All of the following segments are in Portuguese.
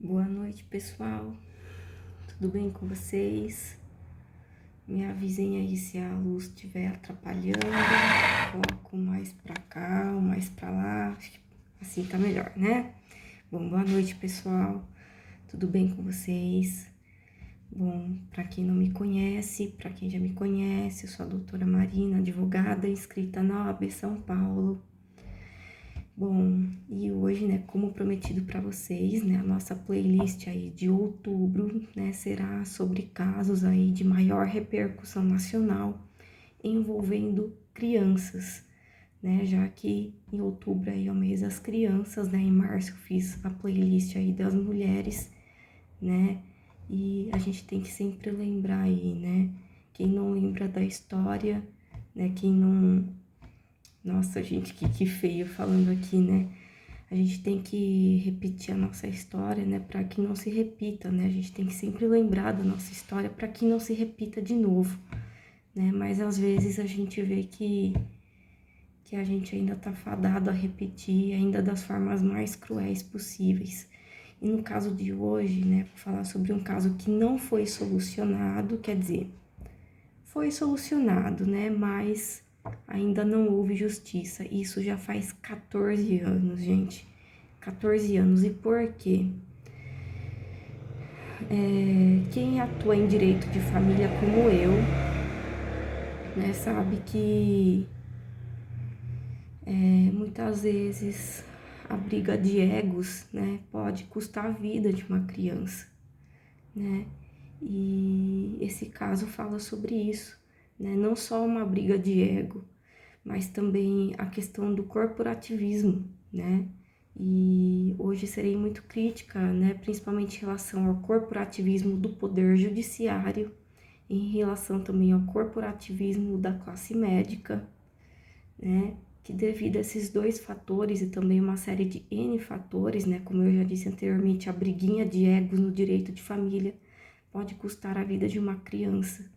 Boa noite, pessoal. Tudo bem com vocês? Me avisem aí se a luz estiver atrapalhando. Coloco mais pra cá ou mais pra lá. Acho que assim tá melhor, né? Bom, boa noite, pessoal. Tudo bem com vocês? Bom, pra quem não me conhece, pra quem já me conhece, eu sou a doutora Marina, advogada, inscrita na OAB São Paulo. Bom, e hoje, né, como prometido para vocês, né, a nossa playlist aí de outubro, né, será sobre casos aí de maior repercussão nacional envolvendo crianças, né, já que em outubro aí é o mês das crianças, né, em março eu fiz a playlist aí das mulheres, né, e a gente tem que sempre lembrar aí, né, quem não lembra da história, né, quem não... Nossa, gente, que feio falando aqui, né? A gente tem que repetir a nossa história, né, para que não se repita, né? A gente tem que sempre lembrar da nossa história para que não se repita de novo, né? Mas às vezes a gente vê que a gente ainda tá fadado a repetir, ainda das formas mais cruéis possíveis. E no caso de hoje, né, vou falar sobre um caso que não foi solucionado, quer dizer, foi solucionado, né, mas ainda não houve justiça. Isso já faz 14 anos, gente. 14 anos. E por quê? Quem atua em direito de família como eu, né, sabe que muitas vezes a briga de egos, né, pode custar a vida de uma criança, né? E esse caso fala sobre isso, né? Não só uma briga de ego, mas também a questão do corporativismo, né? E hoje serei muito crítica, né, principalmente em relação ao corporativismo do poder judiciário, em relação também ao corporativismo da classe médica, né, que devido a esses dois fatores e também uma série de N fatores, né, como eu já disse anteriormente, a briguinha de egos no direito de família pode custar a vida de uma criança.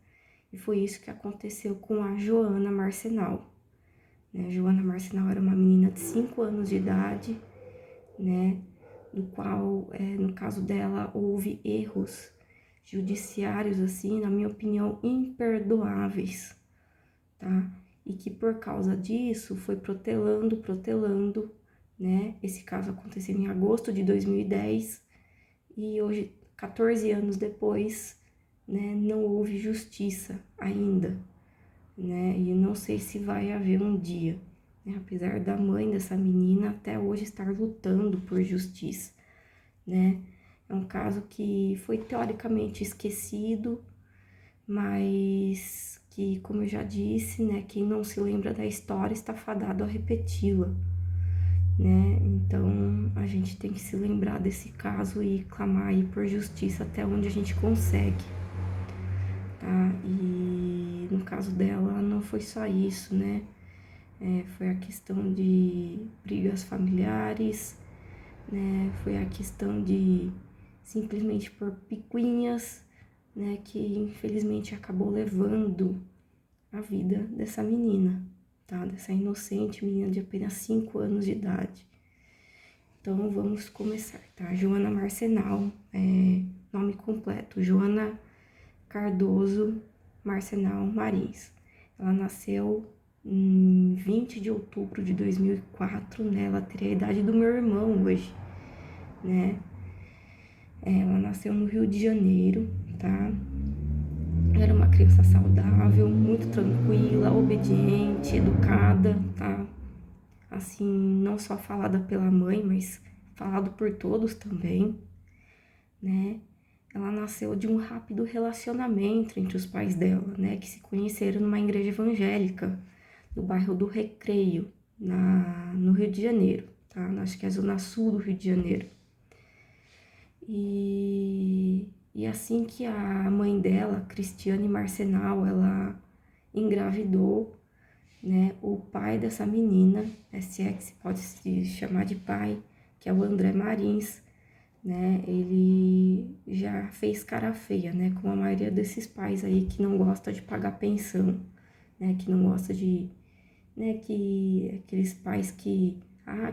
E foi isso que aconteceu com a Joana Marcenal. Né? Joana Marcenal era uma menina de 5 anos de idade, né, no qual, no caso dela, houve erros judiciários, assim, na minha opinião, imperdoáveis, tá? E que por causa disso foi protelando, né? Esse caso aconteceu em agosto de 2010 e hoje, 14 anos depois, né, não houve justiça ainda, né? E não sei se vai haver um dia, né? Apesar da mãe dessa menina até hoje estar lutando por justiça, né? É um caso que foi teoricamente esquecido, mas que, como eu já disse, né, quem não se lembra da história está fadado a repeti-la, né? Então a gente tem que se lembrar desse caso e clamar aí por justiça até onde a gente consegue, tá? E no caso dela não foi só isso, né? Foi a questão de brigas familiares, né? Foi a questão de simplesmente por picuinhas, né? Que infelizmente acabou levando a vida dessa menina, tá? Dessa inocente menina de apenas 5 anos de idade. Então vamos começar, tá? Joana Marcenal, nome completo, Joana Cardoso Marcenal Marins. Ela nasceu em 20 de outubro de 2004, né? Ela teria a idade do meu irmão hoje, né? Ela nasceu no Rio de Janeiro, tá? Era uma criança saudável, muito tranquila, obediente, educada, tá? Assim, não só falada pela mãe, mas falado por todos também, né? Ela nasceu de um rápido relacionamento entre os pais dela, né? Que se conheceram numa igreja evangélica, no bairro do Recreio, no Rio de Janeiro, tá? Acho que é a zona sul do Rio de Janeiro. E assim que a mãe dela, Cristiane Marcenal, ela engravidou, né, o pai dessa menina, se é que se pode se chamar de pai, que é o André Marins, né, ele já fez cara feia, né, como a maioria desses pais aí que não gosta de pagar pensão, né, que não gosta de, né, aqueles pais que,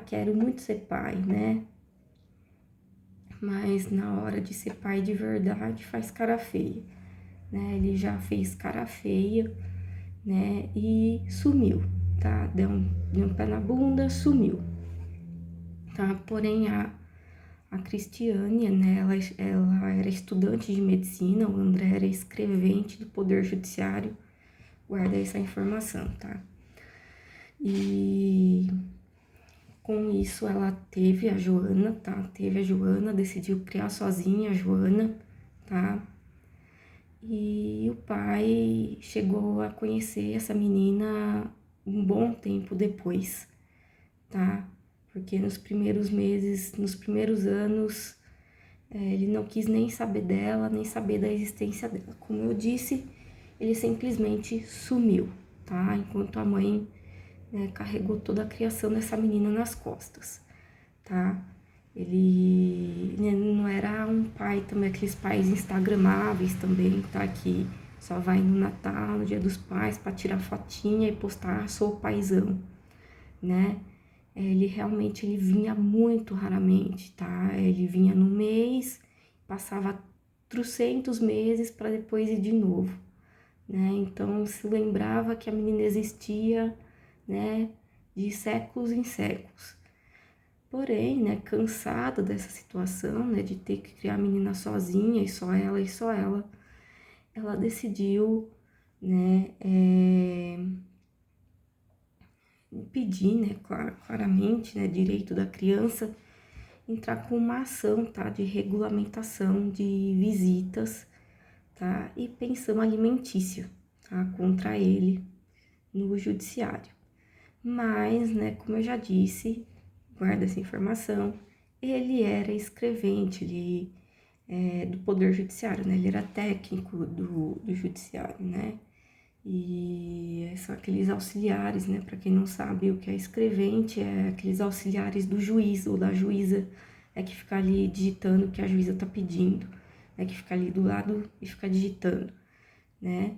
quero muito ser pai, né, mas na hora de ser pai de verdade faz cara feia, né? Ele já fez cara feia, né? E sumiu, tá? Deu um pé na bunda, sumiu, tá? Porém, a Cristiane, né? Ela era estudante de medicina, o André era escrevente do Poder Judiciário, guarda essa informação, tá? E com isso ela teve a Joana, tá? Teve a Joana, decidiu criar sozinha a Joana, tá? E o pai chegou a conhecer essa menina um bom tempo depois, tá? Porque nos primeiros meses, nos primeiros anos, ele não quis nem saber dela, nem saber da existência dela. Como eu disse, ele simplesmente sumiu, tá? Enquanto a mãe, né, carregou toda a criação dessa menina nas costas, tá? Ele não era um pai também, aqueles pais instagramáveis também, tá? Que só vai no Natal, no Dia dos Pais, para tirar fotinha e postar, sou paizão, né? Ele vinha muito raramente, tá? Ele vinha no mês, passava trocentos meses para depois ir de novo, né? Então se lembrava que a menina existia, né? De séculos em séculos. Porém, né, cansada dessa situação, né, de ter que criar a menina sozinha e só ela decidiu, né, pedir, né, claramente, né, direito da criança, entrar com uma ação, tá, de regulamentação de visitas, tá, e pensão alimentícia, tá, contra ele no judiciário. Mas, né, como eu já disse, guarda essa informação, ele era escrevente, do Poder Judiciário, né? Ele era técnico do Judiciário, né? E são aqueles auxiliares, né? Para quem não sabe o que é escrevente, é aqueles auxiliares do juiz ou da juíza, que fica ali digitando o que a juíza tá pedindo, que fica ali do lado e fica digitando, né?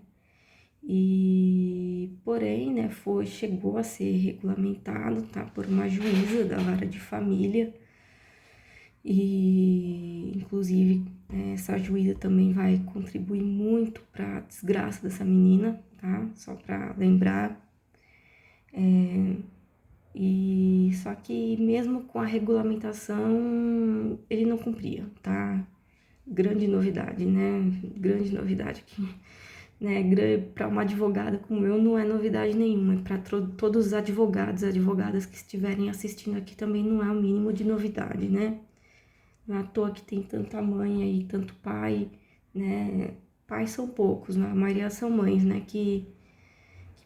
E, porém, né, chegou a ser regulamentado, tá, por uma juíza da vara de família, e, inclusive, essa juíza também vai contribuir muito para a desgraça dessa menina, tá, só para lembrar, e só que mesmo com a regulamentação, ele não cumpria, tá, grande novidade, né, grande novidade aqui. Né, para uma advogada como eu não é novidade nenhuma, para todos os advogados e advogadas que estiverem assistindo aqui também não é o mínimo de novidade, né? Não é à toa que tem tanta mãe aí, tanto pai, né? Pais são poucos, né? A maioria são mães, né? Que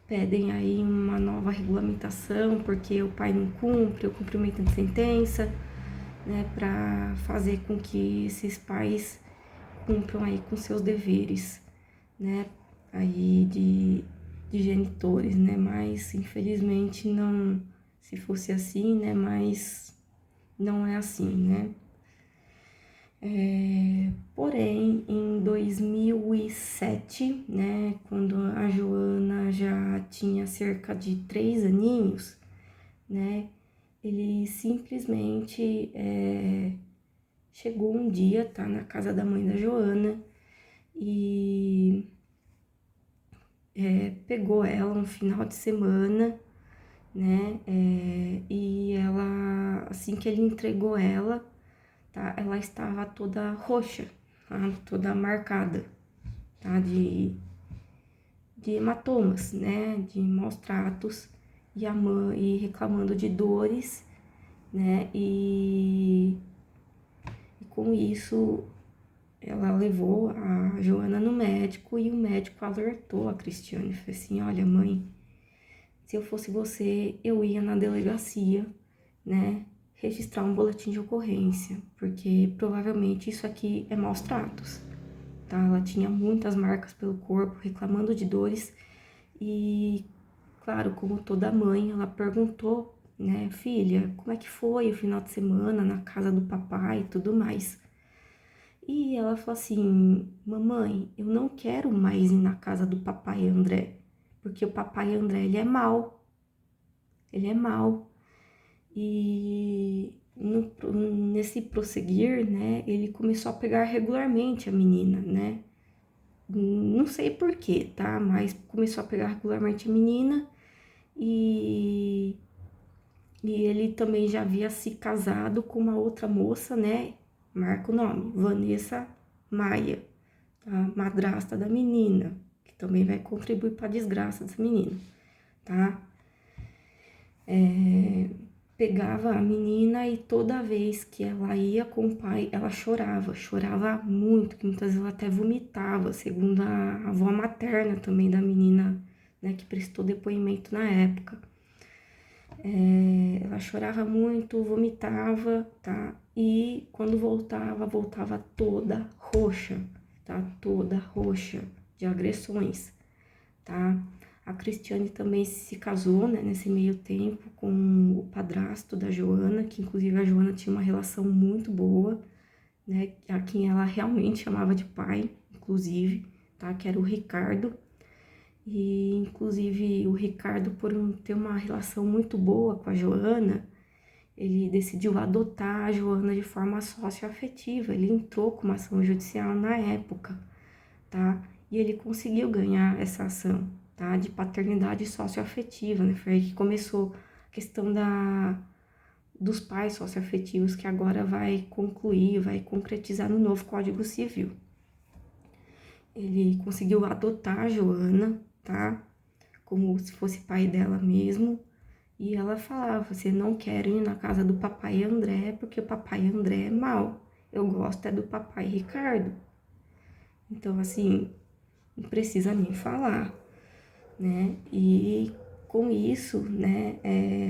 pedem aí uma nova regulamentação porque o pai não cumpre, o cumprimento de sentença, né? Para fazer com que esses pais cumpram aí com seus deveres, né? Aí de genitores, né? Mas infelizmente não, se fosse assim, né? Mas não é assim, né? Porém, em 2007, né? Quando a Joana já tinha cerca de 3 aninhos, né? Ele simplesmente chegou um dia, tá? Na casa da mãe da Joana e pegou ela um final de semana, né? E ela, assim que ele entregou ela, tá? Ela estava toda roxa, tá? Toda marcada, tá? De hematomas, né? De maus tratos e a mãe reclamando de dores, né? E com isso ela levou a Joana no médico e o médico alertou a Cristiane, falou assim, olha mãe, se eu fosse você, eu ia na delegacia, né, registrar um boletim de ocorrência, porque provavelmente isso aqui é maus tratos, tá? Ela tinha muitas marcas pelo corpo, reclamando de dores e, claro, como toda mãe, ela perguntou, né, filha, como é que foi o final de semana na casa do papai e tudo mais. E ela falou assim, mamãe, eu não quero mais ir na casa do papai André, porque o papai André, ele é mau. E Nesse prosseguir, né, ele começou a pegar regularmente a menina, né? Não sei porquê, tá? Mas começou a pegar regularmente a menina e, e ele também já havia se casado com uma outra moça, né? Marca o nome, Vanessa Maia, a madrasta da menina, que também vai contribuir para a desgraça dessa menina, tá? Pegava a menina e toda vez que ela ia com o pai, ela chorava muito, que muitas vezes ela até vomitava, segundo a avó materna também da menina, né, que prestou depoimento na época. Ela chorava muito, vomitava, tá? E quando voltava toda roxa, tá? Toda roxa de agressões, tá? A Cristiane também se casou, né, nesse meio tempo com o padrasto da Joana, que inclusive a Joana tinha uma relação muito boa, né, a quem ela realmente chamava de pai, inclusive, tá? Que era o Ricardo. E inclusive o Ricardo, por ter uma relação muito boa com a Joana, ele decidiu adotar a Joana de forma socioafetiva. Ele entrou com uma ação judicial na época, tá? E ele conseguiu ganhar essa ação, tá? De paternidade socioafetiva, né? Foi aí que começou a questão dos pais socioafetivos, que agora vai concluir, vai concretizar no novo Código Civil. Ele conseguiu adotar a Joana, tá? Como se fosse pai dela mesmo. E ela falava, você não quer ir na casa do papai André, porque o papai André é mau. Eu gosto é do papai Ricardo. Então, assim, não precisa nem falar, né? E com isso, né,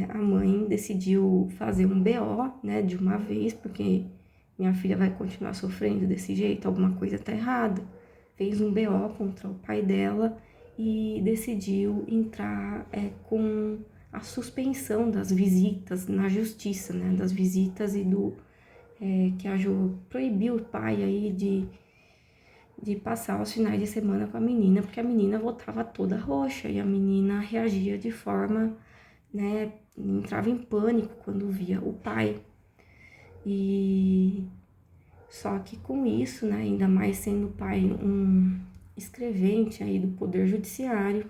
a mãe decidiu fazer um BO, né, de uma vez, porque minha filha vai continuar sofrendo desse jeito, alguma coisa tá errada. Fez um BO contra o pai dela e decidiu entrar com a suspensão das visitas na justiça, né, das visitas e que a Jo proibiu o pai aí de passar os finais de semana com a menina, porque a menina voltava toda roxa e a menina reagia de forma, né, entrava em pânico quando via o pai. E só que com isso, né, ainda mais sendo o pai um escrevente aí do Poder Judiciário,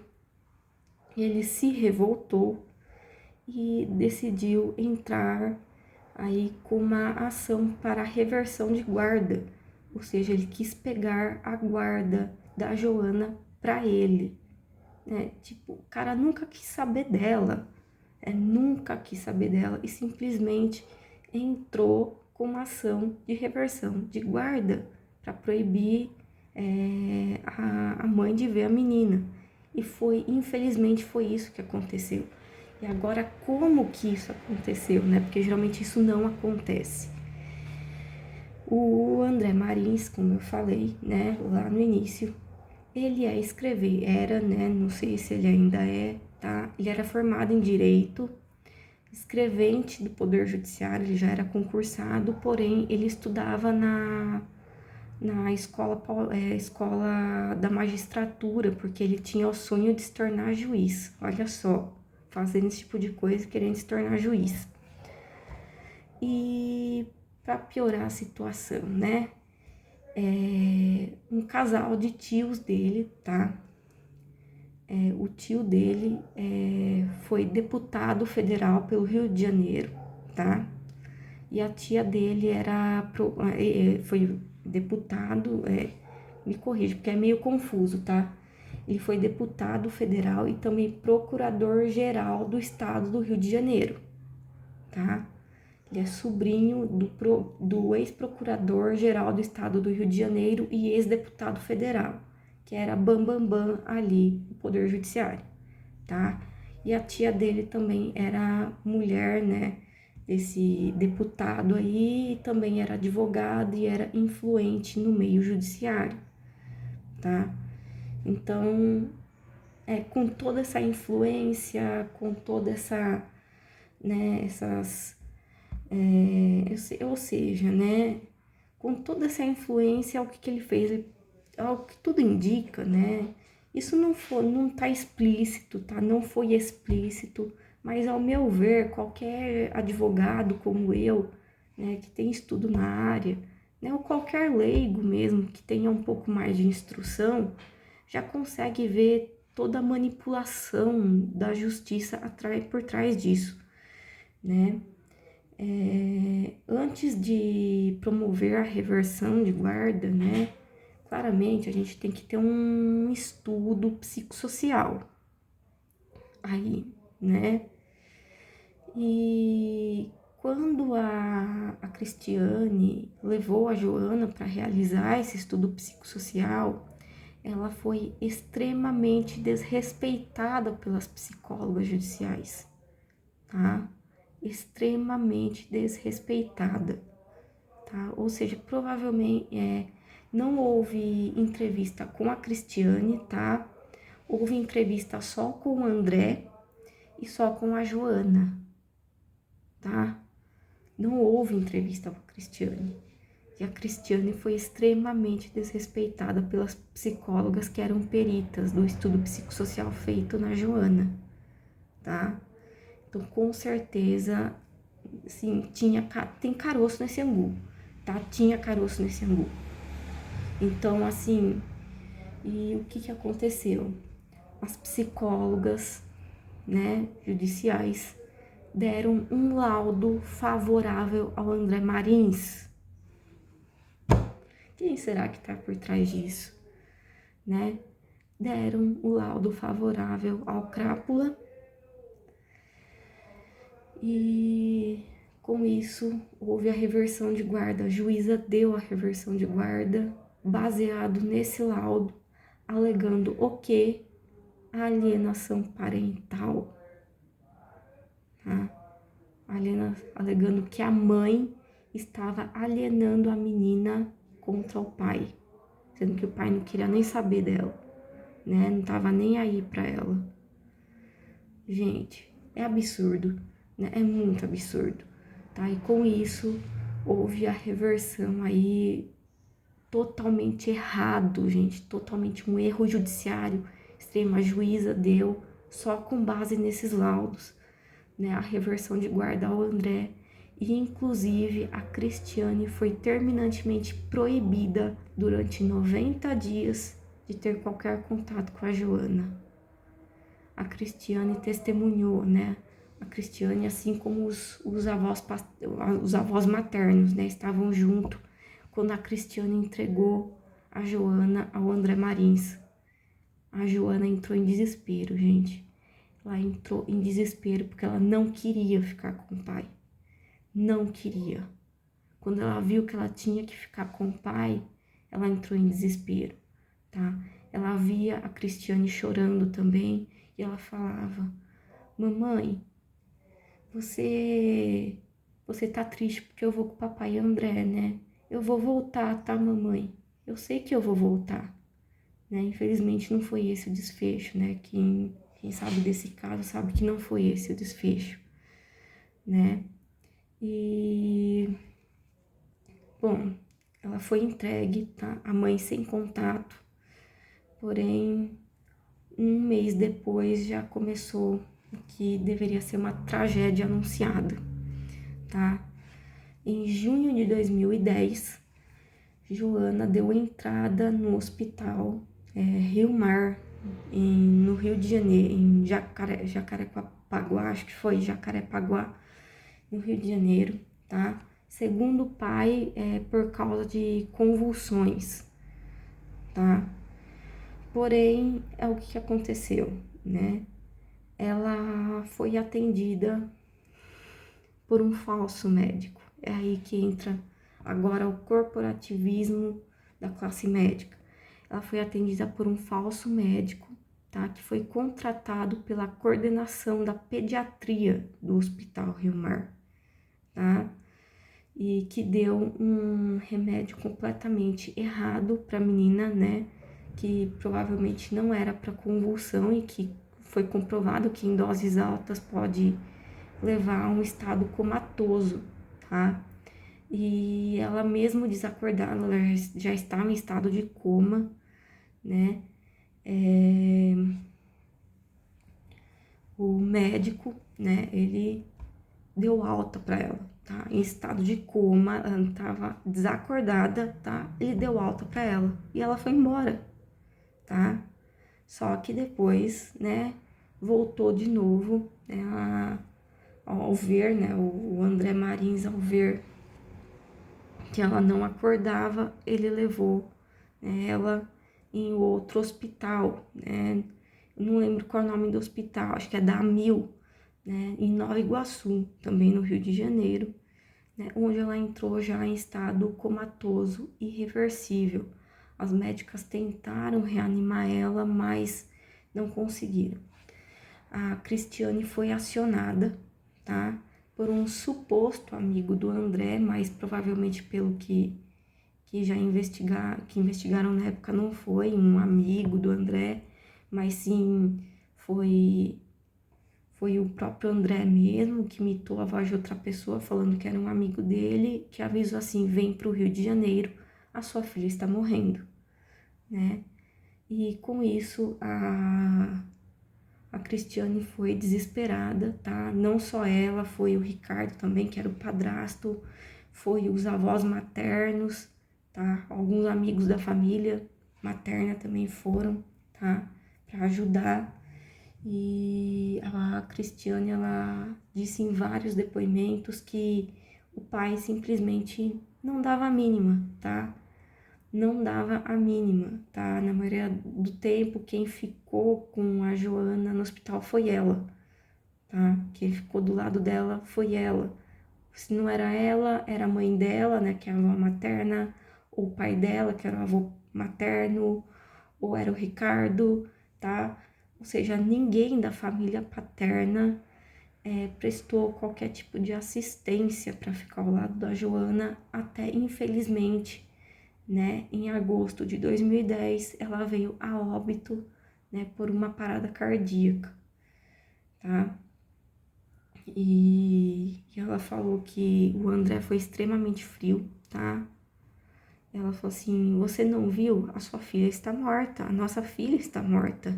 ele se revoltou e decidiu entrar aí com uma ação para reversão de guarda, ou seja, ele quis pegar a guarda da Joana para ele, né? Tipo, o cara nunca quis saber dela, nunca quis saber dela e simplesmente entrou com uma ação de reversão de guarda para proibir a mãe de ver a menina. E infelizmente foi isso que aconteceu. E agora, como que isso aconteceu, né? Porque geralmente isso não acontece. O André Marins, como eu falei, né, lá no início, ele era, né, não sei se ele ainda tá? Ele era formado em Direito, escrevente do Poder Judiciário, ele já era concursado, porém ele estudava na escola da magistratura, porque ele tinha o sonho de se tornar juiz. Olha só, fazendo esse tipo de coisa, querendo se tornar juiz. E para piorar a situação, né? Um casal de tios dele, tá? O tio dele foi deputado federal pelo Rio de Janeiro, tá? E a tia dele foi deputado, me corrija, porque é meio confuso, tá? Ele foi deputado federal e também procurador-geral do estado do Rio de Janeiro, tá? Ele é sobrinho do ex-procurador-geral do estado do Rio de Janeiro e ex-deputado federal, que era Bambambam ali no Poder Judiciário, tá? E a tia dele também era mulher, né, desse deputado aí, e também era advogada e era influente no meio judiciário, tá? Então, com toda essa influência, com toda essa, né, ou seja, né, com toda essa influência, o que ele fez, ao que tudo indica, né, isso não tá explícito, tá, não foi explícito, mas ao meu ver, qualquer advogado como eu, né, que tem estudo na área, né, ou qualquer leigo mesmo que tenha um pouco mais de instrução, já consegue ver toda a manipulação da justiça por trás disso, né? Antes de promover a reversão de guarda, né, claramente a gente tem que ter um estudo psicossocial aí, né? E quando a Cristiane levou a Joana para realizar esse estudo psicossocial, ela foi extremamente desrespeitada pelas psicólogas judiciais, tá? Extremamente desrespeitada, tá? Ou seja, provavelmente não houve entrevista com a Cristiane, tá? Houve entrevista só com o André e só com a Joana, tá? Não houve entrevista com a Cristiane. E a Cristiane foi extremamente desrespeitada pelas psicólogas que eram peritas do estudo psicossocial feito na Joana, tá? Então, com certeza, assim, tem caroço nesse angu, tá? Tinha caroço nesse angu. Então, assim, e o que aconteceu? As psicólogas, né, judiciais, deram um laudo favorável ao André Marins. Quem será que está por trás disso, né? Deram o laudo favorável ao Crápula e com isso houve a reversão de guarda. A juíza deu a reversão de guarda baseado nesse laudo, alegando o quê? A alienação parental, tá? Alegando que a mãe estava alienando a menina contra o pai, sendo que o pai não queria nem saber dela, né? Não tava nem aí pra ela. Gente, é absurdo, né? É muito absurdo, tá? E com isso houve a reversão aí totalmente errado, gente, totalmente um erro judiciário extremo. A juíza deu só com base nesses laudos, né, a reversão de guarda ao André, e inclusive a Cristiane foi terminantemente proibida durante 90 dias de ter qualquer contato com a Joana. A Cristiane testemunhou, né? A Cristiane, assim como os avós maternos, né, estavam junto quando a Cristiane entregou a Joana ao André Marins. A Joana entrou em desespero, gente. Ela entrou em desespero porque ela não queria ficar com o pai. Não queria. Quando ela viu que ela tinha que ficar com o pai, ela entrou em desespero, tá? Ela via a Cristiane chorando também e ela falava: mamãe, você tá triste porque eu vou com o papai André, né? Eu vou voltar, tá, mamãe? Eu sei que eu vou voltar, né? Infelizmente não foi esse o desfecho, né? Quem sabe desse caso sabe que não foi esse o desfecho, né? E, bom, ela foi entregue, tá? A mãe sem contato, porém, um mês depois já começou o que deveria ser uma tragédia anunciada, tá? Em junho de 2010, Joana deu entrada no hospital Rio Mar, no Rio de Janeiro, em Jacarepaguá, acho que foi Jacarepaguá, no Rio de Janeiro, tá? Segundo o pai, por causa de convulsões, tá? Porém, é o que aconteceu, né? Ela foi atendida por um falso médico. É aí que entra agora o corporativismo da classe médica. Ela foi atendida por um falso médico, tá? Que foi contratado pela coordenação da pediatria do Hospital Rio Mar, tá? E que deu um remédio completamente errado para a menina, né? Que provavelmente não era para convulsão e que foi comprovado que em doses altas pode levar a um estado comatoso, tá? E ela mesmo desacordada, ela já estava em estado de coma, né? O médico, né, ele deu alta para ela, tá? Em estado de coma, ela estava desacordada, tá? Ele deu alta para ela e ela foi embora, tá? Só que depois, né, voltou de novo, né, ao ver, né, o André Marins, ao ver que ela não acordava, ele levou, né, ela em outro hospital, né? Eu não lembro qual é o nome do hospital, acho que é da Amil, né, em Nova Iguaçu, também no Rio de Janeiro, né, onde ela entrou já em estado comatoso irreversível. As médicas tentaram reanimar ela, mas não conseguiram. A Cristiane foi acionada, tá? Por um suposto amigo do André, mas provavelmente pelo que que investigaram na época, não foi um amigo do André, mas sim foi o próprio André mesmo que imitou a voz de outra pessoa falando que era um amigo dele, que avisou assim: vem para o Rio de Janeiro, a sua filha está morrendo, né? E com isso a Cristiane foi desesperada, tá? Não só ela, foi o Ricardo também, que era o padrasto, foi os avós maternos, tá? Alguns amigos da família materna também foram, tá? Para ajudar. E a Cristiane, ela disse em vários depoimentos que o pai simplesmente não dava a mínima, tá? Não dava a mínima, tá? Na maioria do tempo, quem ficou com a Joana no hospital foi ela, tá? Quem ficou do lado dela foi ela. Se não era ela, era a mãe dela, né, que é a avó materna, ou o pai dela, que era o avô materno, ou era o Ricardo, tá? Ou seja, ninguém da família paterna prestou qualquer tipo de assistência para ficar ao lado da Joana, até infelizmente, né, em agosto de 2010, ela veio a óbito, né, por uma parada cardíaca, tá? E ela falou que o André foi extremamente frio, tá? Ela falou assim: você não viu? A sua filha está morta, a nossa filha está morta.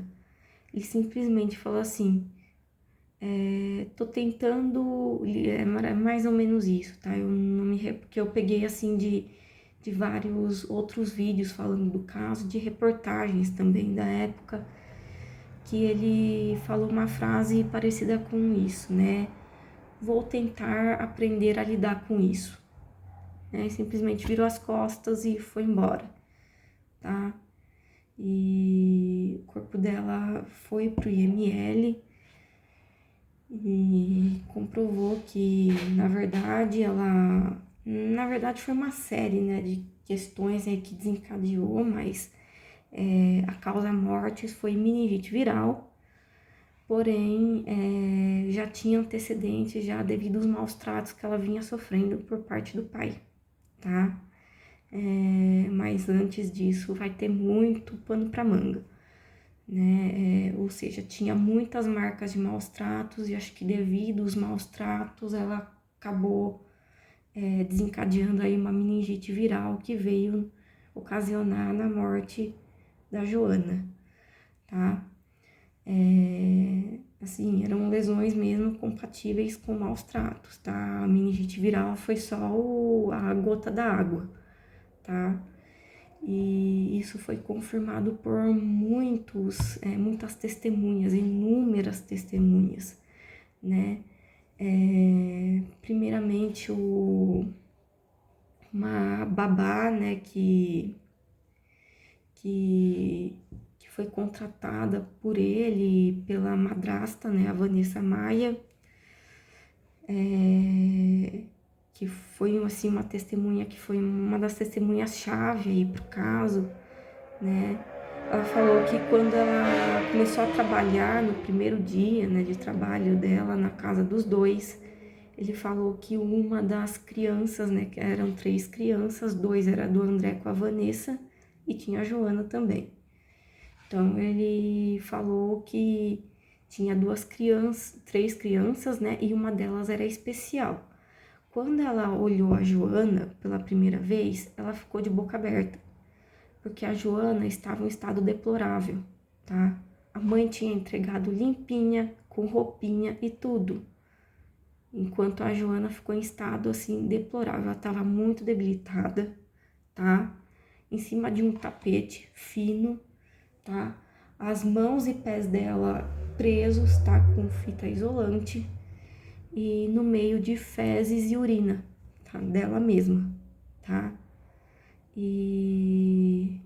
Ele simplesmente falou assim: tô tentando, é mais ou menos isso, tá? Eu não me, porque eu peguei assim de vários outros vídeos falando do caso, de reportagens também da época, que ele falou uma frase parecida com isso, né? Vou tentar aprender a lidar com isso, né? Simplesmente virou as costas e foi embora, tá? E o corpo dela foi pro IML e comprovou que, na verdade foi uma série, né, de questões aí que desencadeou, mas a causa mortis foi meningite viral, porém já tinha antecedentes já devido aos maus tratos que ela vinha sofrendo por parte do pai, tá? Mas antes disso vai ter muito pano para manga, né? Ou seja, tinha muitas marcas de maus tratos e acho que devido aos maus tratos ela acabou desencadeando aí uma meningite viral que veio ocasionar na morte da Joana, tá? Assim, eram lesões mesmo compatíveis com maus tratos, tá? A meningite viral foi só a gota da água, tá? E isso foi confirmado por muitas testemunhas, inúmeras testemunhas, né? Primeiramente, uma babá, né, que foi contratada por ele, pela madrasta, né, a Vanessa Maia, que foi, assim, uma testemunha, que foi uma das testemunhas-chave aí pro caso, né? Ela falou que quando ela começou a trabalhar, no primeiro dia, né, de trabalho dela na casa dos dois, ele falou que uma das crianças, né, que eram 3 crianças, 2 era do André com a Vanessa e tinha a Joana também. Então ele falou que tinha 3 crianças, né, e uma delas era especial. Quando ela olhou a Joana pela primeira vez, ela ficou de boca aberta, porque a Joana estava em estado deplorável, tá? A mãe tinha entregado limpinha, com roupinha e tudo, enquanto a Joana ficou em estado, assim, deplorável. Ela estava muito debilitada, tá? Em cima de um tapete fino, tá? As mãos e pés dela presos, tá? Com fita isolante e no meio de fezes e urina, tá? Dela mesma, tá? E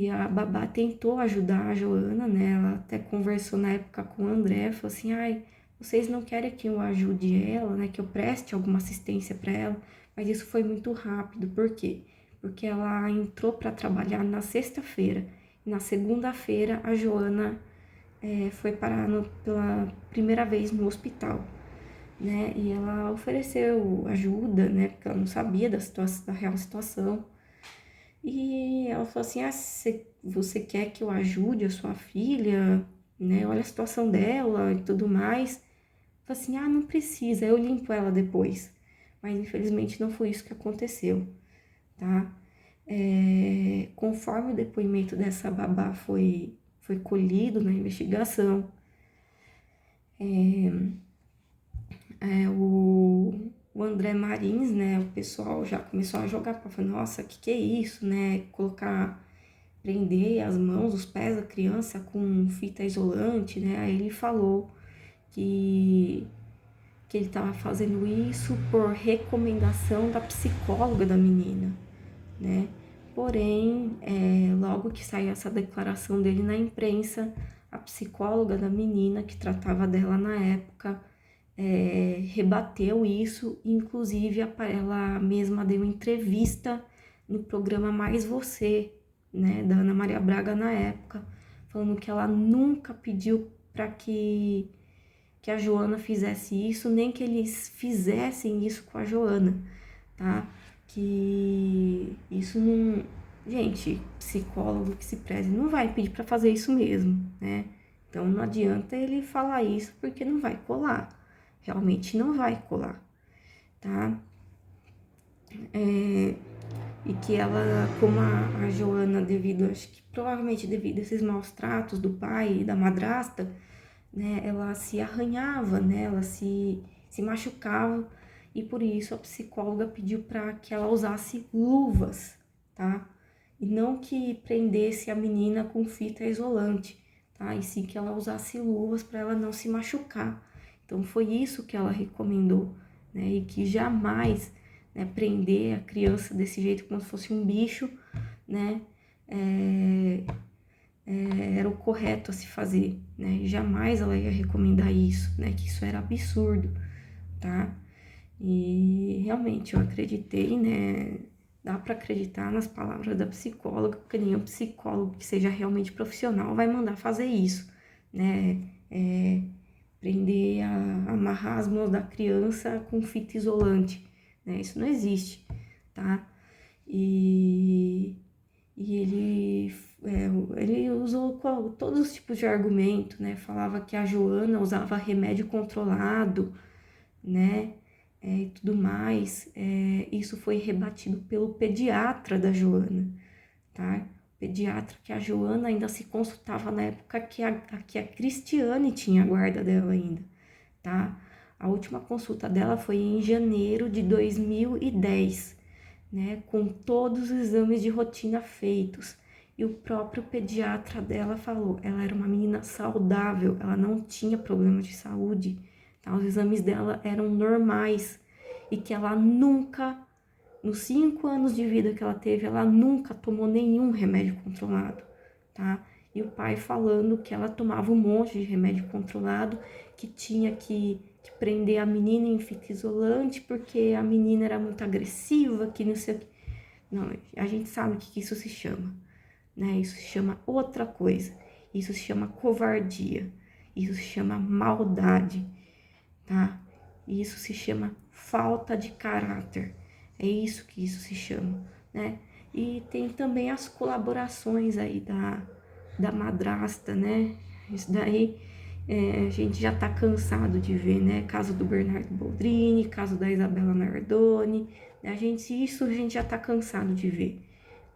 a babá tentou ajudar a Joana, né? Ela até conversou na época com o André, falou assim, ai, vocês não querem que eu ajude ela, né? Que eu preste alguma assistência para ela? Mas isso foi muito rápido, por quê? Porque ela entrou para trabalhar na sexta-feira. E na segunda-feira, a Joana foi parar pela primeira vez no hospital, né? E ela ofereceu ajuda, né? Porque ela não sabia da real situação. E ela falou assim: ah, você quer que eu ajude a sua filha, né? Olha a situação dela e tudo mais. Eu falei assim: ah, não precisa, eu limpo ela depois. Mas infelizmente não foi isso que aconteceu, tá? Conforme o depoimento dessa babá foi colhido na investigação, o André Marins, né? O pessoal já começou a jogar para falar: nossa, que é isso, né? Prender as mãos, os pés da criança com fita isolante, né? Aí ele falou que, que ele estava fazendo isso por recomendação da psicóloga da menina, né? Porém, logo que saiu essa declaração dele na imprensa, a psicóloga da menina que tratava dela na época rebateu isso, inclusive ela mesma deu entrevista no programa Mais Você, né, da Ana Maria Braga na época, falando que ela nunca pediu para que a Joana fizesse isso, nem que eles fizessem isso com a Joana, tá? Que isso não... Gente, psicólogo que se preze não vai pedir para fazer isso mesmo, né? Então não adianta ele falar isso porque não vai colar. Realmente não vai colar, tá? E que ela, como a Joana, acho que provavelmente devido a esses maus tratos do pai e da madrasta, né, ela se arranhava, né, ela se machucava, e por isso a psicóloga pediu para que ela usasse luvas, tá? E não que prendesse a menina com fita isolante, tá? E sim que ela usasse luvas para ela não se machucar. Então foi isso que ela recomendou, né? E que jamais, né, prender a criança desse jeito como se fosse um bicho, né? Era o correto a se fazer, né? Jamais ela ia recomendar isso, né? Que isso era absurdo, tá? E realmente eu acreditei, né? Dá para acreditar nas palavras da psicóloga, porque nenhum psicólogo que seja realmente profissional vai mandar fazer isso, né? Prender, amarrar as mãos da criança com fita isolante, né? Isso não existe, tá? E ele usou todos os tipos de argumento, né? Falava que a Joana usava remédio controlado, né? E tudo mais. Isso foi rebatido pelo pediatra da Joana, tá? Pediatra que a Joana ainda se consultava na época que a Cristiane tinha a guarda dela ainda, tá? A última consulta dela foi em janeiro de 2010, né? Com todos os exames de rotina feitos. E o próprio pediatra dela falou, ela era uma menina saudável, ela não tinha problema de saúde, tá? Os exames dela eram normais e que ela nunca, nos 5 anos de vida que ela teve, ela nunca tomou nenhum remédio controlado, tá? E o pai falando que ela tomava um monte de remédio controlado, que tinha que prender a menina em fita isolante porque a menina era muito agressiva, que não sei o que. Não, a gente sabe o que isso se chama, né? Isso se chama outra coisa. Isso se chama covardia. Isso se chama maldade, tá? Isso se chama falta de caráter. É isso que isso se chama, né? E tem também as colaborações aí da madrasta, né? Isso daí a gente já tá cansado de ver, né? Caso do Bernardo Boldrini, caso da Isabela Nardoni, né? Isso a gente já tá cansado de ver,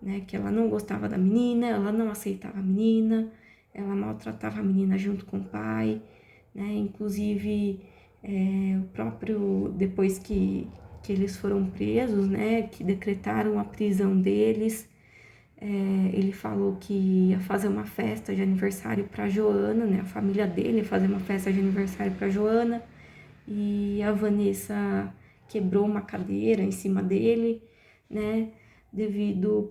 né? Que ela não gostava da menina, ela não aceitava a menina, ela maltratava a menina junto com o pai, né? Inclusive O próprio, depois que eles foram presos, né, que decretaram a prisão deles, ele falou que ia fazer uma festa de aniversário para Joana, né, a família dele ia fazer uma festa de aniversário para Joana, e a Vanessa quebrou uma cadeira em cima dele, né,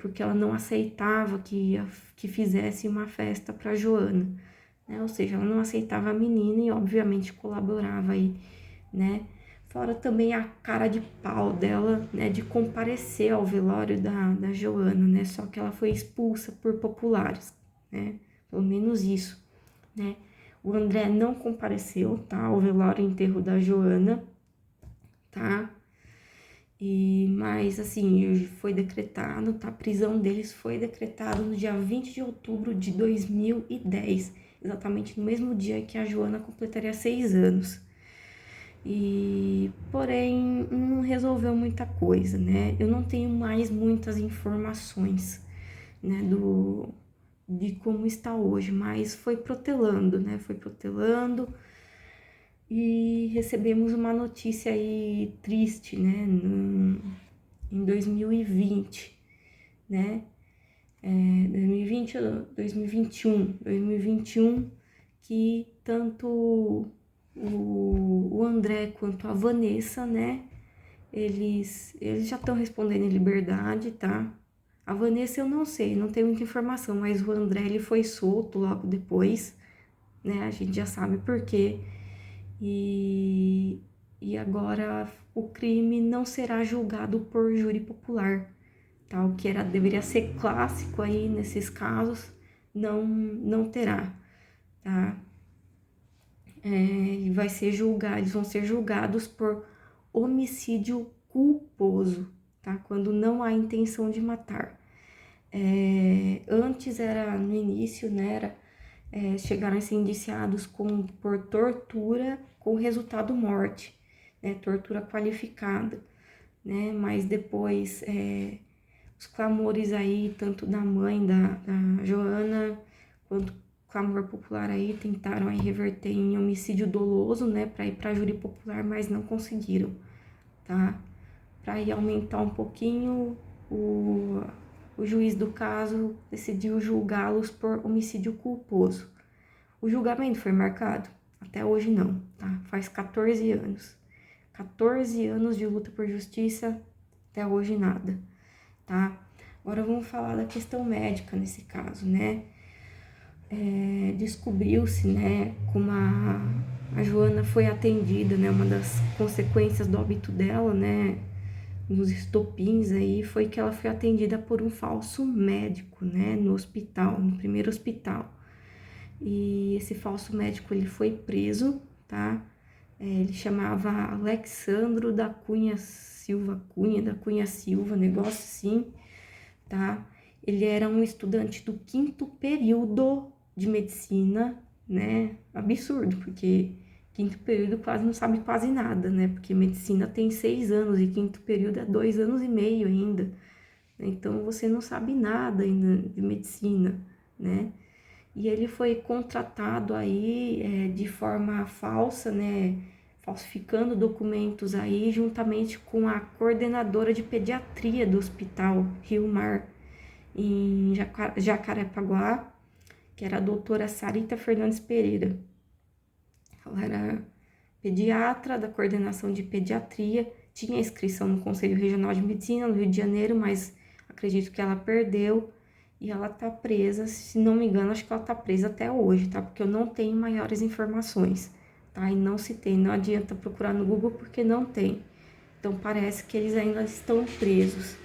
porque ela não aceitava que fizesse uma festa para Joana, né, ou seja, ela não aceitava a menina e obviamente colaborava aí, né. Fora também a cara de pau dela, né, de comparecer ao velório da Joana, né, só que ela foi expulsa por populares, né, pelo menos isso, né. O André não compareceu, tá, ao velório e enterro da Joana, tá, mas assim, foi decretado, tá, a prisão deles foi decretada no dia 20 de outubro de 2010, exatamente no mesmo dia que a Joana completaria 6 anos. Porém, não resolveu muita coisa, né? Eu não tenho mais muitas informações, né, de como está hoje, mas foi protelando, né? Foi protelando e recebemos uma notícia aí triste, né? Em 2020, né? 2020 ou 2021, que tanto o André quanto a Vanessa, né? Eles já estão respondendo em liberdade, tá? A Vanessa eu não sei, não tenho muita informação, mas o André ele foi solto logo depois, né? A gente já sabe por quê. E agora o crime não será julgado por júri popular, tá? O que deveria ser clássico aí nesses casos, não terá, tá? Eles vão ser julgados por homicídio culposo, tá? Quando não há intenção de matar. Antes era, no início, né, chegaram a ser indiciados por tortura com resultado morte, né, tortura qualificada, né, mas depois os clamores aí, tanto da mãe da Joana, quanto clamor popular aí, tentaram aí reverter em homicídio doloso, né, para ir para júri popular, mas não conseguiram, tá? Para ir aumentar um pouquinho, o juiz do caso decidiu julgá-los por homicídio culposo. O julgamento foi marcado? Até hoje não, tá? Faz 14 anos. 14 anos de luta por justiça, até hoje nada, tá? Agora vamos falar da questão médica nesse caso, né? Descobriu-se, né, como a Joana foi atendida, né? Uma das consequências do óbito dela, né, nos estopins aí, foi que ela foi atendida por um falso médico, né, no hospital, no primeiro hospital. E esse falso médico, ele foi preso, tá? Ele chamava Alexandro da Cunha Silva, negócio assim, tá? Ele era um estudante do 5º período de medicina, né? Absurdo, porque 5º período quase não sabe quase nada, né? Porque medicina tem 6 anos e 5º período é 2 anos e meio ainda. Então você não sabe nada ainda de medicina, né? E ele foi contratado aí de forma falsa, né? Falsificando documentos aí, juntamente com a coordenadora de pediatria do Hospital Rio Mar, em Jacarepaguá, que era a doutora Sarita Fernandes Pereira. Ela era pediatra da coordenação de pediatria, tinha inscrição no Conselho Regional de Medicina no Rio de Janeiro, mas acredito que ela perdeu e ela tá presa, se não me engano, acho que ela tá presa até hoje, tá? Porque eu não tenho maiores informações, tá? E não se tem, não adianta procurar no Google porque não tem. Então parece que eles ainda estão presos,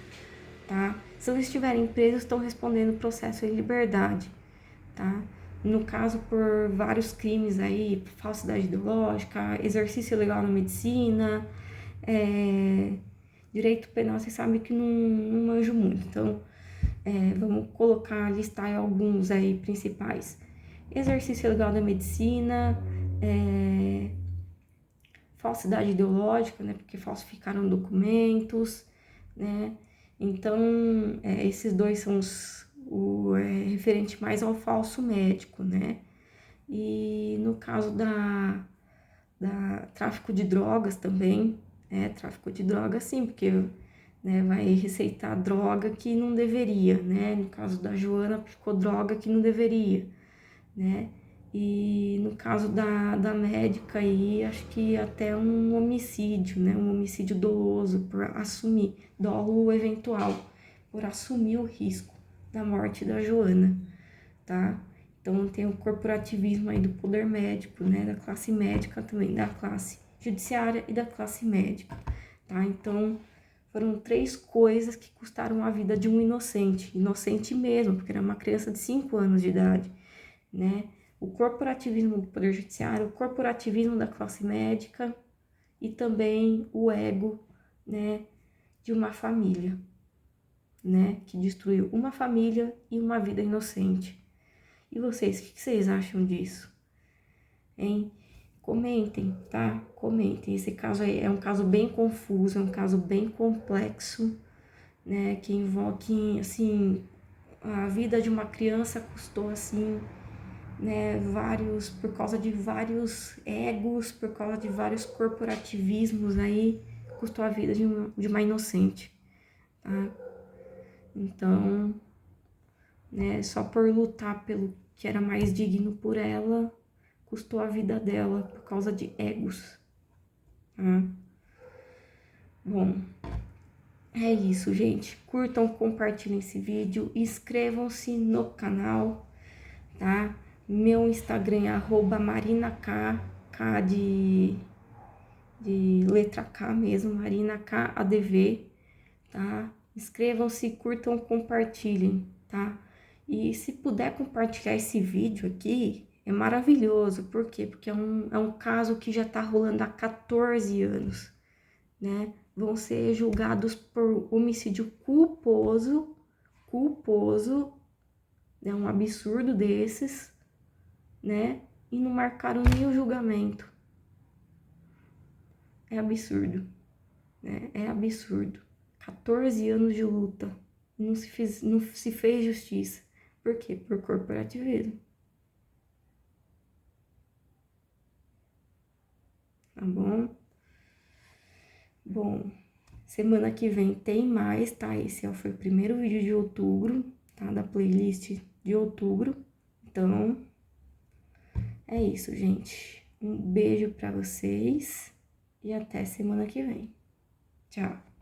tá? Se eles estiverem presos, estão respondendo processo em liberdade, tá? No caso, por vários crimes aí, falsidade ideológica, exercício ilegal na medicina, direito penal, vocês sabem que não manjo muito, então vamos colocar, listar alguns aí principais. Exercício ilegal da medicina, falsidade ideológica, né, porque falsificaram documentos, né, então esses dois são referente mais ao falso médico, né, e no caso da tráfico de drogas também, tráfico de drogas sim, porque, né, vai receitar droga que não deveria, né, no caso da Joana ficou droga que não deveria, né, e no caso da médica aí, acho que até um homicídio, né, um homicídio doloso por assumir, dolo eventual, por assumir o risco da morte da Joana, tá? Então tem o corporativismo aí do poder médico, né, da classe médica também, da classe judiciária e da classe médica, tá? Então foram 3 coisas que custaram a vida de um inocente mesmo, porque era uma criança de 5 anos de idade, né? O corporativismo do poder judiciário, o corporativismo da classe médica e também o ego, né, de uma família, né, que destruiu uma família e uma vida inocente. E vocês, o que vocês acham disso? Hein? Comentem, tá? Comentem. Esse caso aí é um caso bem confuso, é um caso bem complexo, né? Que envolve, assim, a vida de uma criança custou, assim, né? Por causa de vários egos, por causa de vários corporativismos aí, custou a vida de uma inocente, tá? Então, né? Só por lutar pelo que era mais digno por ela, custou a vida dela por causa de egos, tá? Bom, é isso, gente. Curtam, compartilhem esse vídeo, inscrevam-se no canal, tá? Meu Instagram é @marinak, K de letra K mesmo, marinakadv, tá? Inscrevam-se, curtam, compartilhem, tá? E se puder compartilhar esse vídeo aqui, é maravilhoso. Por quê? Porque é um caso que já tá rolando há 14 anos, né? Vão ser julgados por homicídio culposo, né? Um absurdo desses, né? E não marcaram nem o julgamento. É absurdo, né? É absurdo. 14 anos de luta, não se fez justiça. Por quê? Por corporativismo. Tá bom? Bom, semana que vem tem mais, tá? Esse foi o primeiro vídeo de outubro, tá? Da playlist de outubro. Então, é isso, gente. Um beijo pra vocês e até semana que vem. Tchau!